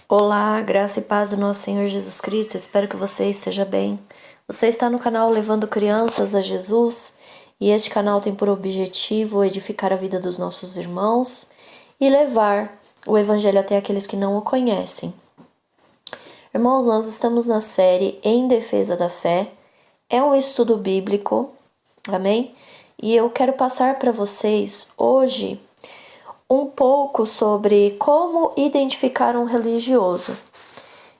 Olá, graça e paz do nosso Senhor Jesus Cristo. Espero que você esteja bem. Você está no canal Levando Crianças a Jesus e este canal tem por objetivo edificar a vida dos nossos irmãos e levar o Evangelho até aqueles que não o conhecem. Irmãos, nós estamos na série Em Defesa da Fé. É um estudo bíblico, amém? E eu quero passar para vocês hoje um pouco sobre como identificar um religioso.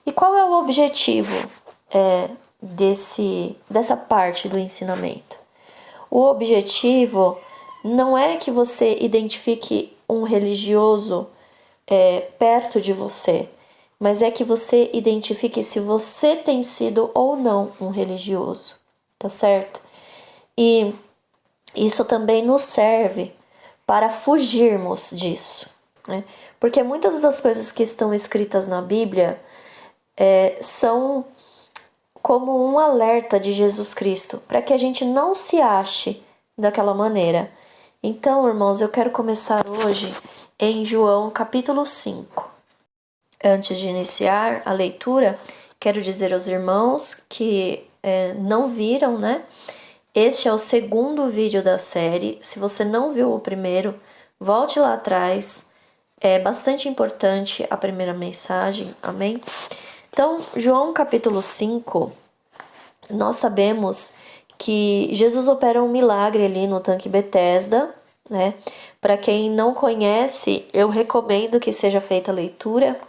E qual é o objetivo dessa parte do ensinamento? O objetivo não é que você identifique um religioso perto de você, mas é que você identifique se você tem sido ou não um religioso, tá certo? E isso também nos serve para fugirmos disso, né? Porque muitas das coisas que estão escritas na Bíblia são como um alerta de Jesus Cristo, para que a gente não se ache daquela maneira. Então, irmãos, eu quero começar hoje em João capítulo 5. Antes de iniciar a leitura, quero dizer aos irmãos que não viram, né? Este é o segundo vídeo da série. Se você não viu o primeiro, volte lá atrás. É bastante importante a primeira mensagem, amém? Então, João capítulo 5, nós sabemos que Jesus opera um milagre ali no tanque Betesda, né? Para quem não conhece, eu recomendo que seja feita a leitura.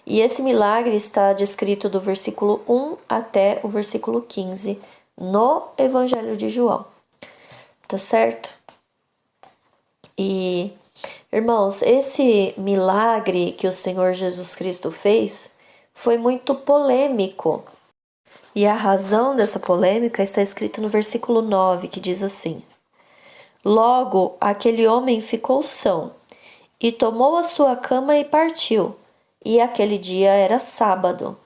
E esse milagre está descrito do versículo 1 até o versículo 15 no Evangelho de João, tá certo? E, irmãos, esse milagre que o Senhor Jesus Cristo fez foi muito polêmico. E a razão dessa polêmica está escrita no versículo 9, que diz assim: Logo aquele homem ficou são, e tomou a sua cama e partiu, e aquele dia era sábado.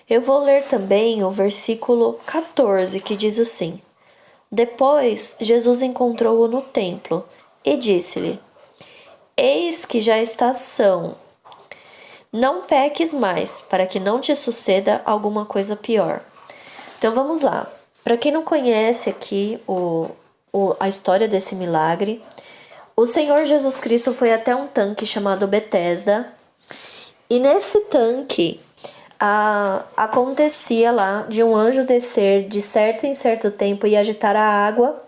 Eu vou ler também o versículo 14, que diz assim: Depois Jesus encontrou-o no templo e disse-lhe: Eis que já estás são. Não peques mais, para que não te suceda alguma coisa pior. Então vamos lá. Para quem não conhece aqui a história desse milagre, o Senhor Jesus Cristo foi até um tanque chamado Betesda. E nesse tanque acontecia lá de um anjo descer de certo em certo tempo e agitar a água.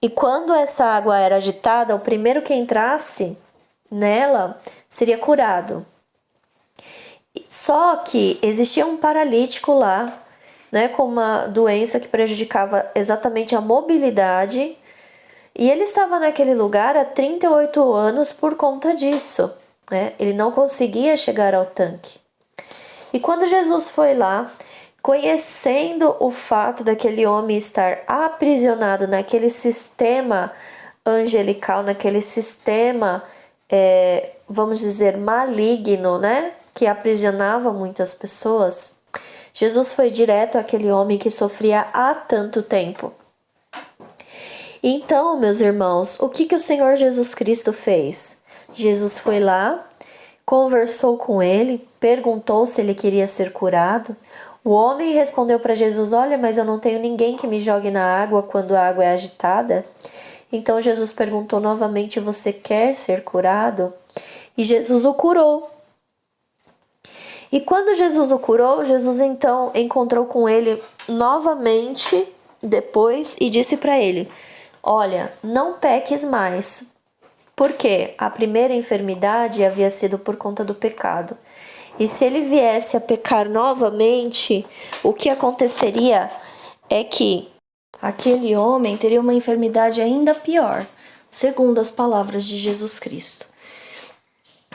E quando essa água era agitada, o primeiro que entrasse nela seria curado. Só que existia um paralítico lá, né, com uma doença que prejudicava exatamente a mobilidade, e ele estava naquele lugar há 38 anos por conta disso, né? Ele não conseguia chegar ao tanque. E quando Jesus foi lá, conhecendo o fato daquele homem estar aprisionado naquele sistema angelical, naquele sistema, vamos dizer, maligno, né? Que aprisionava muitas pessoas, Jesus foi direto àquele homem que sofria há tanto tempo. Então, meus irmãos, o que o Senhor Jesus Cristo fez? Jesus foi lá, conversou com ele, perguntou se ele queria ser curado. O homem respondeu para Jesus: Olha, mas eu não tenho ninguém que me jogue na água quando a água é agitada. Então Jesus perguntou novamente: Você quer ser curado? E Jesus o curou. E quando Jesus o curou, Jesus então encontrou com ele novamente depois e disse para ele: Olha, não peques mais, porque a primeira enfermidade havia sido por conta do pecado. E se ele viesse a pecar novamente, o que aconteceria é que aquele homem teria uma enfermidade ainda pior, segundo as palavras de Jesus Cristo.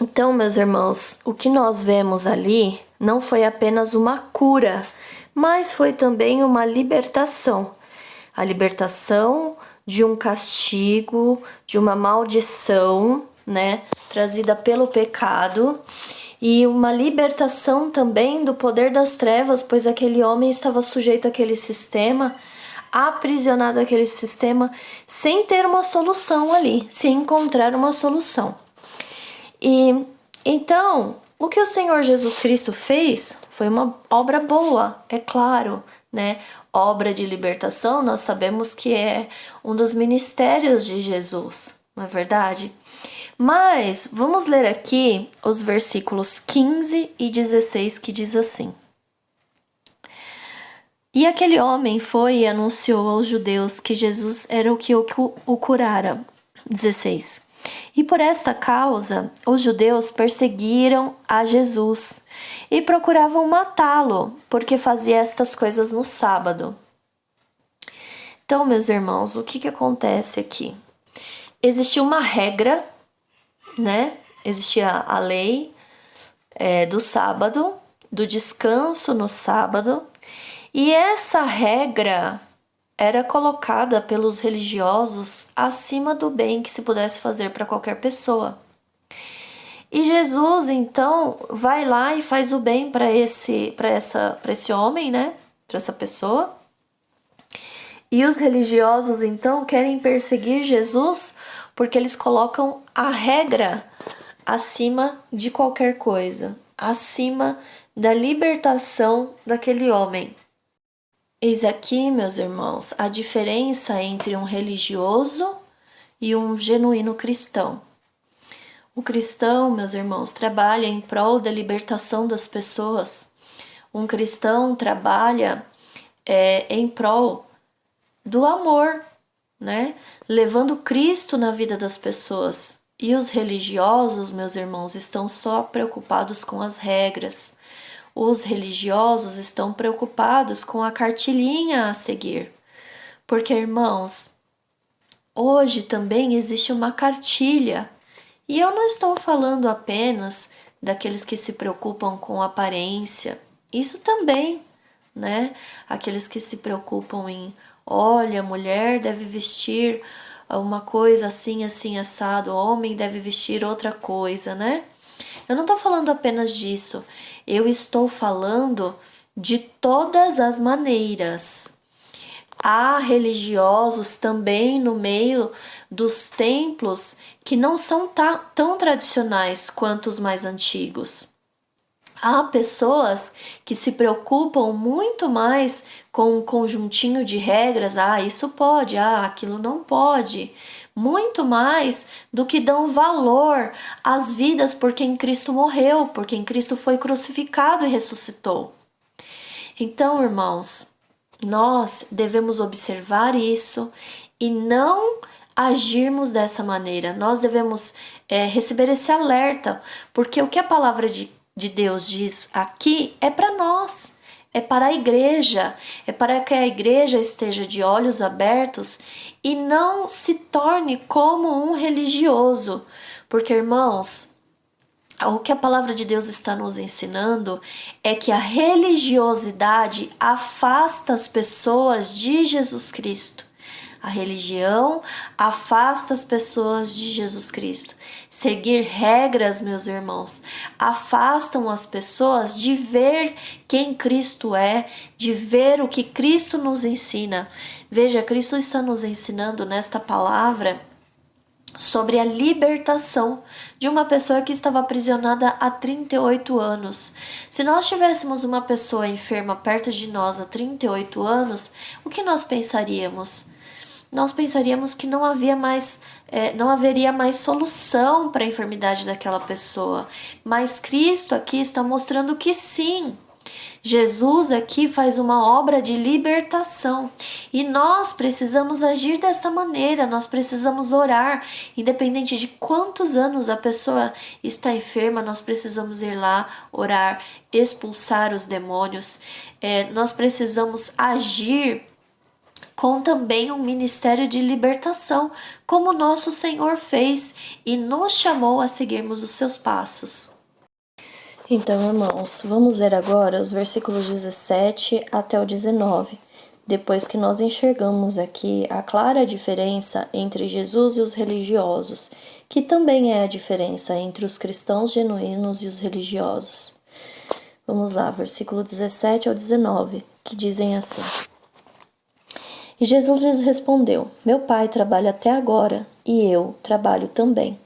Então, meus irmãos, o que nós vemos ali não foi apenas uma cura, mas foi também uma libertação. A libertação de um castigo, de uma maldição, né, trazida pelo pecado, e uma libertação também do poder das trevas, pois aquele homem estava sujeito àquele sistema, aprisionado àquele sistema, sem ter uma solução ali, sem encontrar uma solução. E então, O que o Senhor Jesus Cristo fez foi uma obra boa, é claro, né? Obra de libertação, nós sabemos que é um dos ministérios de Jesus, não é verdade? Mas vamos ler aqui os versículos 15 e 16 que diz assim: E aquele homem foi e anunciou aos judeus que Jesus era o que o curara. 16. E por esta causa, os judeus perseguiram a Jesus e procuravam matá-lo, porque fazia estas coisas no sábado. Então, meus irmãos, o que acontece aqui? Existia uma regra, né? Existia a lei do sábado, do descanso no sábado, e essa regra era colocada pelos religiosos acima do bem que se pudesse fazer para qualquer pessoa. E Jesus, então, vai lá e faz o bem para esse homem, né? Para essa pessoa. E os religiosos, então, querem perseguir Jesus porque eles colocam a regra acima de qualquer coisa, acima da libertação daquele homem. Eis aqui, meus irmãos, a diferença entre um religioso e um genuíno cristão. O cristão, meus irmãos, trabalha em prol da libertação das pessoas. Um cristão trabalha em prol do amor, né? Levando Cristo na vida das pessoas. E os religiosos, meus irmãos, estão só preocupados com as regras. Os religiosos estão preocupados com a cartilhinha a seguir. Porque, irmãos, hoje também existe uma cartilha. E eu não estou falando apenas daqueles que se preocupam com aparência. Isso também, né? Aqueles que se preocupam em, olha, a mulher deve vestir uma coisa assim, assim, assado, o homem deve vestir outra coisa, né? Eu não estou falando apenas disso, eu estou falando de todas as maneiras. Há religiosos também no meio dos templos que não são tão tradicionais quanto os mais antigos. Há pessoas que se preocupam muito mais com um conjuntinho de regras, isso pode, aquilo não pode, muito mais do que dão valor às vidas por quem Cristo morreu, por quem Cristo foi crucificado e ressuscitou. Então, irmãos, nós devemos observar isso e não agirmos dessa maneira. Nós devemos receber esse alerta, porque o que a palavra de Deus diz aqui é para nós, é para a igreja, é para que a igreja esteja de olhos abertos e não se torne como um religioso. Porque, irmãos, o que a palavra de Deus está nos ensinando é que a religiosidade afasta as pessoas de Jesus Cristo. A religião afasta as pessoas de Jesus Cristo. Seguir regras, meus irmãos, afastam as pessoas de ver quem Cristo é, de ver o que Cristo nos ensina. Veja, Cristo está nos ensinando nesta palavra sobre a libertação de uma pessoa que estava aprisionada há 38 anos. Se nós tivéssemos uma pessoa enferma perto de nós há 38 anos, o que nós pensaríamos? Nós pensaríamos que não haveria mais solução para a enfermidade daquela pessoa. Mas Cristo aqui está mostrando que sim. Jesus aqui faz uma obra de libertação e nós precisamos agir desta maneira, nós precisamos orar, independente de quantos anos a pessoa está enferma, nós precisamos ir lá orar, expulsar os demônios, nós precisamos agir com também um ministério de libertação, como nosso Senhor fez e nos chamou a seguirmos os seus passos. Então, irmãos, vamos ler agora os versículos 17 até o 19, depois que nós enxergamos aqui a clara diferença entre Jesus e os religiosos, que também é a diferença entre os cristãos genuínos e os religiosos. Vamos lá, versículo 17 ao 19, que dizem assim: E Jesus lhes respondeu: Meu Pai trabalha até agora, e eu trabalho também.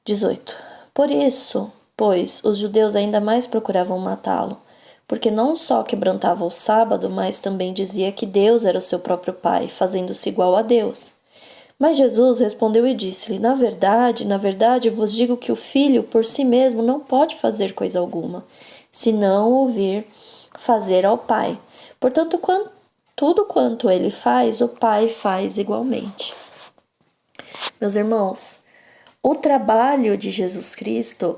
18. Por isso, pois os judeus ainda mais procuravam matá-lo, porque não só quebrantava o sábado, mas também dizia que Deus era o seu próprio Pai, fazendo-se igual a Deus. Mas Jesus respondeu e disse-lhe: na verdade, vos digo que o Filho por si mesmo não pode fazer coisa alguma, se não ouvir fazer ao Pai. Portanto, tudo quanto ele faz, o Pai faz igualmente. Meus irmãos, o trabalho de Jesus Cristo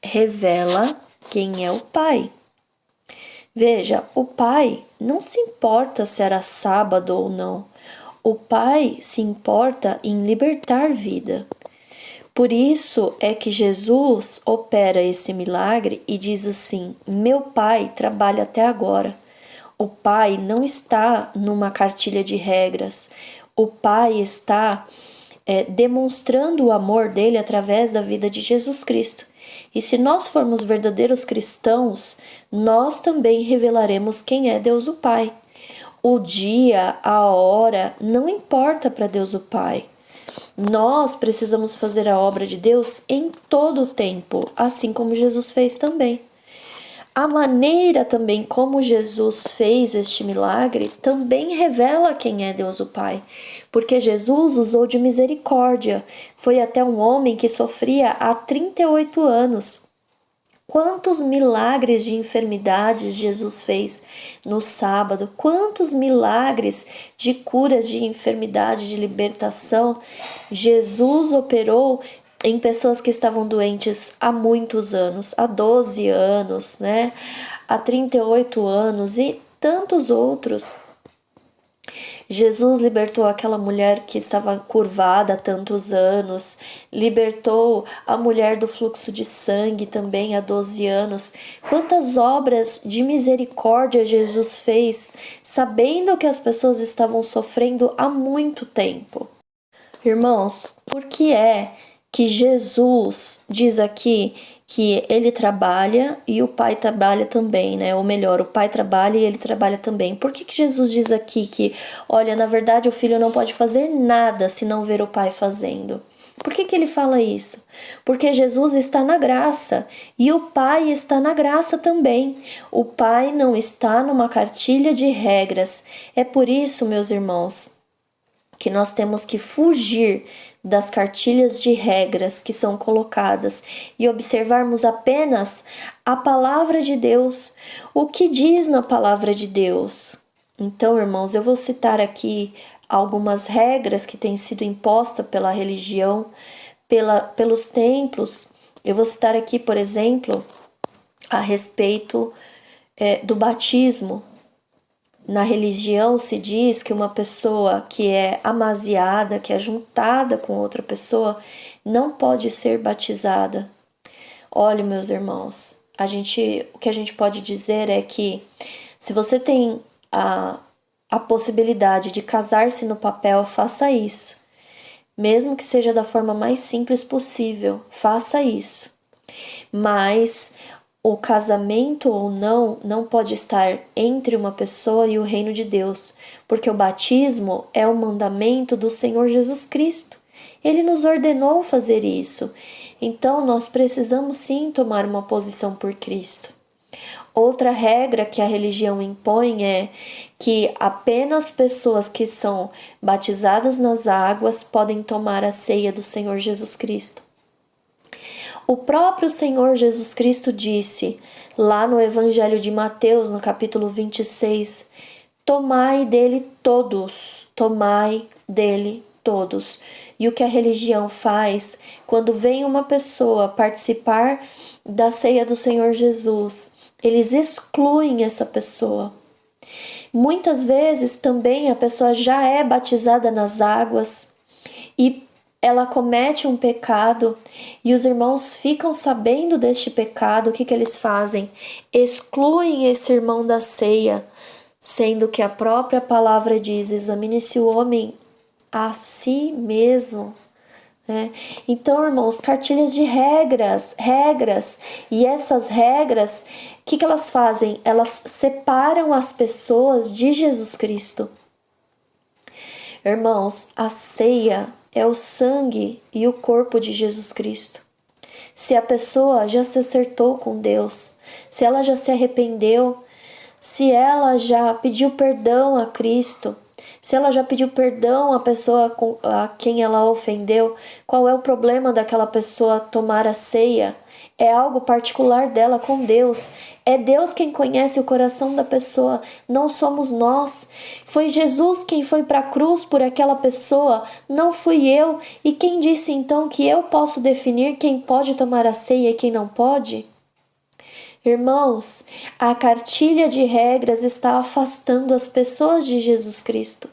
revela quem é o Pai. Veja, o Pai não se importa se era sábado ou não. O Pai se importa em libertar vida. Por isso é que Jesus opera esse milagre e diz assim: meu Pai trabalha até agora. O Pai não está numa cartilha de regras. O Pai está demonstrando o amor dele através da vida de Jesus Cristo. E se nós formos verdadeiros cristãos, nós também revelaremos quem é Deus o Pai. O dia, a hora, não importa para Deus o Pai. Nós precisamos fazer a obra de Deus em todo o tempo, assim como Jesus fez também. A maneira também como Jesus fez este milagre também revela quem é Deus o Pai, porque Jesus usou de misericórdia, foi até um homem que sofria há 38 anos. Quantos milagres de enfermidades Jesus fez no sábado? Quantos milagres de curas de enfermidade, de libertação Jesus operou em pessoas que estavam doentes há muitos anos, há 12 anos, né? Há 38 anos e tantos outros. Jesus libertou aquela mulher que estava curvada há tantos anos, libertou a mulher do fluxo de sangue também há 12 anos. Quantas obras de misericórdia Jesus fez, sabendo que as pessoas estavam sofrendo há muito tempo. Irmãos, por que é que Jesus diz aqui que ele trabalha e o Pai trabalha também, né? Ou melhor, o Pai trabalha e ele trabalha também. Por que Jesus diz aqui que, olha, na verdade o Filho não pode fazer nada se não ver o Pai fazendo? Por que ele fala isso? Porque Jesus está na graça e o Pai está na graça também. O Pai não está numa cartilha de regras. É por isso, meus irmãos, que nós temos que fugir das cartilhas de regras que são colocadas e observarmos apenas a palavra de Deus, o que diz na palavra de Deus. Então, irmãos, eu vou citar aqui algumas regras que têm sido impostas pela religião, pelos templos. Eu vou citar aqui, por exemplo, a respeito do batismo. Na religião se diz que uma pessoa que é amaziada, que é juntada com outra pessoa, não pode ser batizada. Olha, meus irmãos, o que a gente pode dizer é que se você tem a possibilidade de casar-se no papel, faça isso. Mesmo que seja da forma mais simples possível, faça isso. Mas o casamento ou não pode estar entre uma pessoa e o reino de Deus, porque o batismo é o mandamento do Senhor Jesus Cristo. Ele nos ordenou fazer isso. Então nós precisamos sim tomar uma posição por Cristo. Outra regra que a religião impõe é que apenas pessoas que são batizadas nas águas podem tomar a ceia do Senhor Jesus Cristo. O próprio Senhor Jesus Cristo disse, lá no Evangelho de Mateus, no capítulo 26, tomai dele todos, tomai dele todos. E o que a religião faz, quando vem uma pessoa participar da ceia do Senhor Jesus, eles excluem essa pessoa. Muitas vezes também a pessoa já é batizada nas águas e ela comete um pecado e os irmãos ficam sabendo deste pecado. O que eles fazem? Excluem esse irmão da ceia, sendo que a própria palavra diz: examine-se o homem a si mesmo. Então, irmãos, cartilhas de regras, e essas regras, o que elas fazem? Elas separam as pessoas de Jesus Cristo. Irmãos, a ceia é o sangue e o corpo de Jesus Cristo. Se a pessoa já se acertou com Deus, se ela já se arrependeu, se ela já pediu perdão a Cristo, se ela já pediu perdão à pessoa a quem ela ofendeu, qual é o problema daquela pessoa tomar a ceia? É algo particular dela com Deus. É Deus quem conhece o coração da pessoa, não somos nós. Foi Jesus quem foi para a cruz por aquela pessoa, não fui eu. E quem disse então que eu posso definir quem pode tomar a ceia e quem não pode? Irmãos, a cartilha de regras está afastando as pessoas de Jesus Cristo.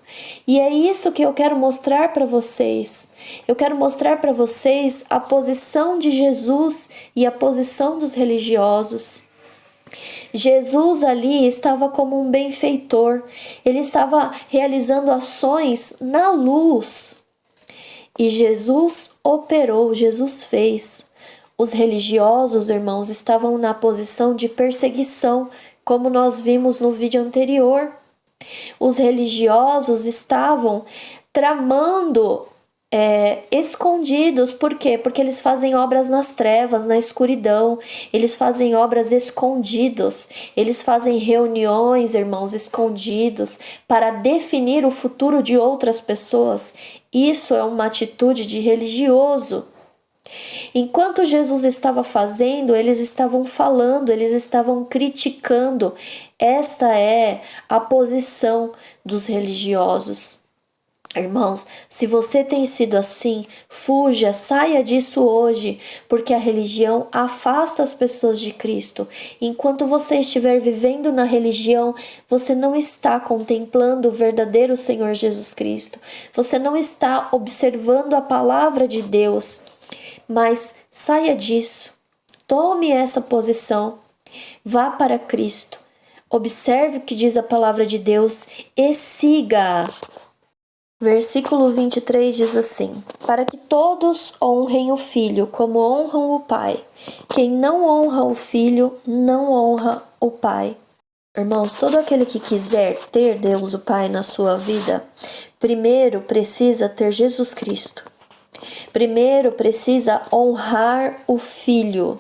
E é isso que eu quero mostrar para vocês. Eu quero mostrar para vocês a posição de Jesus e a posição dos religiosos. Jesus ali estava como um benfeitor. Ele estava realizando ações na luz. E Jesus operou, Jesus fez. Os religiosos, irmãos, estavam na posição de perseguição, como nós vimos no vídeo anterior. Os religiosos estavam tramando escondidos. Por quê? Porque eles fazem obras nas trevas, na escuridão. Eles fazem obras escondidos. Eles fazem reuniões, irmãos, escondidos, para definir o futuro de outras pessoas. Isso é uma atitude de religioso. Enquanto Jesus estava fazendo, eles estavam falando, eles estavam criticando. Esta é a posição dos religiosos. Irmãos, se você tem sido assim, fuja, saia disso hoje, porque a religião afasta as pessoas de Cristo. Enquanto você estiver vivendo na religião, você não está contemplando o verdadeiro Senhor Jesus Cristo. Você não está observando a palavra de Deus. Mas saia disso, tome essa posição, vá para Cristo, observe o que diz a palavra de Deus e siga. Versículo 23 diz assim: para que todos honrem o Filho como honram o Pai. Quem não honra o Filho, não honra o Pai. Irmãos, todo aquele que quiser ter Deus o Pai na sua vida, primeiro precisa ter Jesus Cristo. Primeiro precisa honrar o Filho.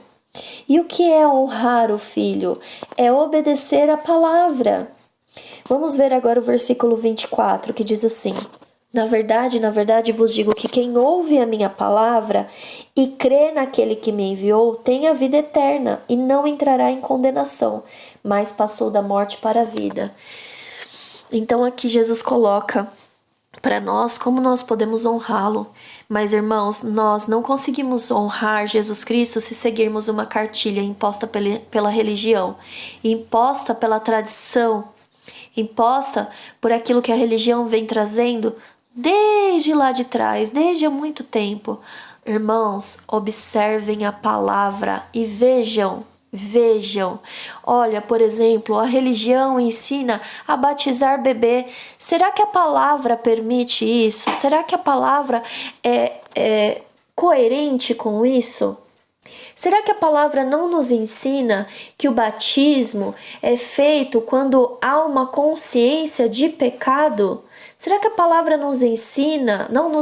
E o que é honrar o Filho? É obedecer a palavra. Vamos ver agora o versículo 24, que diz assim: na verdade vos digo que quem ouve a minha palavra e crê naquele que me enviou tem a vida eterna e não entrará em condenação, mas passou da morte para a vida. Então aqui Jesus coloca para nós como nós podemos honrá-lo. Mas, irmãos, nós não conseguimos honrar Jesus Cristo se seguirmos uma cartilha imposta pela religião, imposta pela tradição, imposta por aquilo que a religião vem trazendo desde lá de trás, desde há muito tempo. Irmãos, observem a palavra e vejam. Olha, por exemplo, a religião ensina a batizar bebê. Será que a palavra permite isso? Será que a palavra é coerente com isso? Será que a palavra não nos ensina que o batismo é feito quando há uma consciência de pecado? Será que a palavra não nos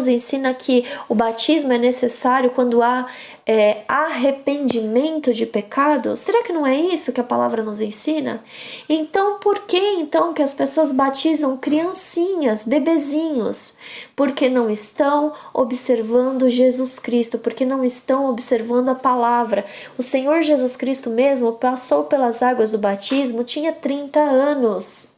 ensina que o batismo é necessário quando há arrependimento de pecado? Será que não é isso que a palavra nos ensina? Então, por que então que as pessoas batizam criancinhas, bebezinhos? Porque não estão observando Jesus Cristo, porque não estão observando a palavra. O Senhor Jesus Cristo mesmo passou pelas águas do batismo, tinha 30 anos.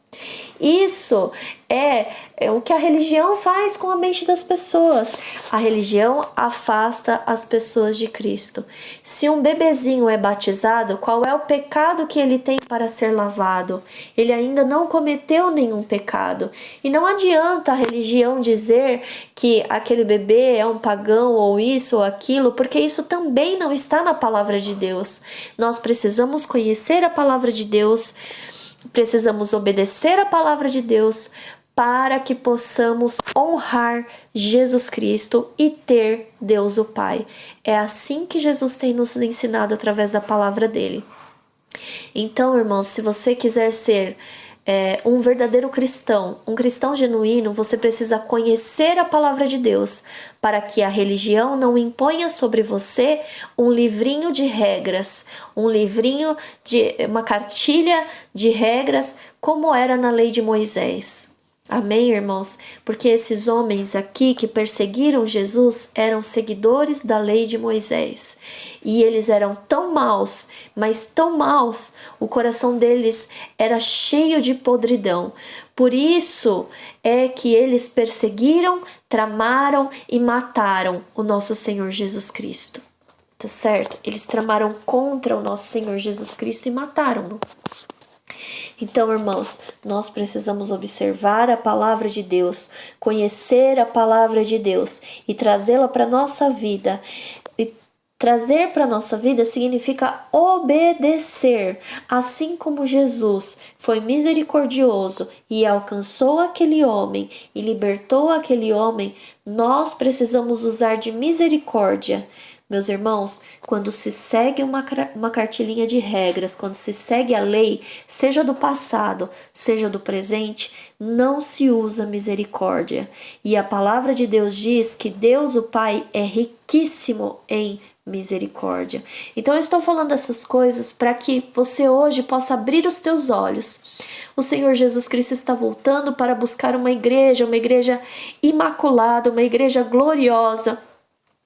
Isso é o que a religião faz com a mente das pessoas. A religião afasta as pessoas de Cristo. Se um bebezinho é batizado, qual é o pecado que ele tem para ser lavado? Ele ainda não cometeu nenhum pecado. E não adianta a religião dizer que aquele bebê é um pagão ou isso ou aquilo, porque isso também não está na palavra de Deus. Nós precisamos conhecer a palavra de Deus. Precisamos obedecer a palavra de Deus para que possamos honrar Jesus Cristo e ter Deus o Pai. É assim que Jesus tem nos ensinado através da palavra dele. Então, irmãos, se você quiser ser um verdadeiro cristão, um cristão genuíno, você precisa conhecer a palavra de Deus para que a religião não imponha sobre você um livrinho de regras, uma cartilha de regras como era na lei de Moisés. Amém, irmãos? Porque esses homens aqui que perseguiram Jesus eram seguidores da lei de Moisés. E eles eram tão maus, mas tão maus, o coração deles era cheio de podridão. Por isso é que eles perseguiram, tramaram e mataram o nosso Senhor Jesus Cristo. Tá certo? Eles tramaram contra o nosso Senhor Jesus Cristo e mataram-no. Então, irmãos, nós precisamos observar a palavra de Deus, conhecer a palavra de Deus e trazê-la para a nossa vida. E trazer para a nossa vida significa obedecer, assim como Jesus foi misericordioso e alcançou aquele homem e libertou aquele homem, nós precisamos usar de misericórdia. Meus irmãos, quando se segue uma cartilinha de regras, quando se segue a lei, seja do passado, seja do presente, não se usa misericórdia. E a palavra de Deus diz que Deus, o Pai, é riquíssimo em misericórdia. Então eu estou falando essas coisas para que você hoje possa abrir os teus olhos. O Senhor Jesus Cristo está voltando para buscar uma igreja imaculada, uma igreja gloriosa,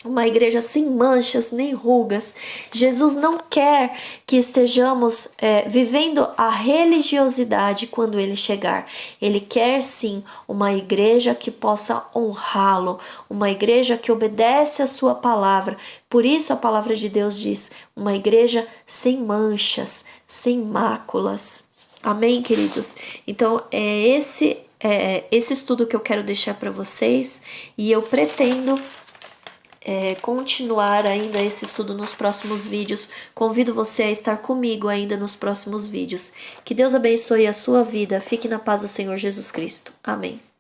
uma igreja sem manchas nem rugas. Jesus não quer que estejamos vivendo a religiosidade quando Ele chegar. Ele quer sim uma igreja que possa honrá-lo, uma igreja que obedece a sua palavra. Por isso a palavra de Deus diz, uma igreja sem manchas, sem máculas. Amém, queridos? Então é esse estudo que eu quero deixar para vocês, e eu pretendo continuar ainda esse estudo nos próximos vídeos. Convido você a estar comigo ainda nos próximos vídeos. Que Deus abençoe a sua vida. Fique na paz do Senhor Jesus Cristo. Amém.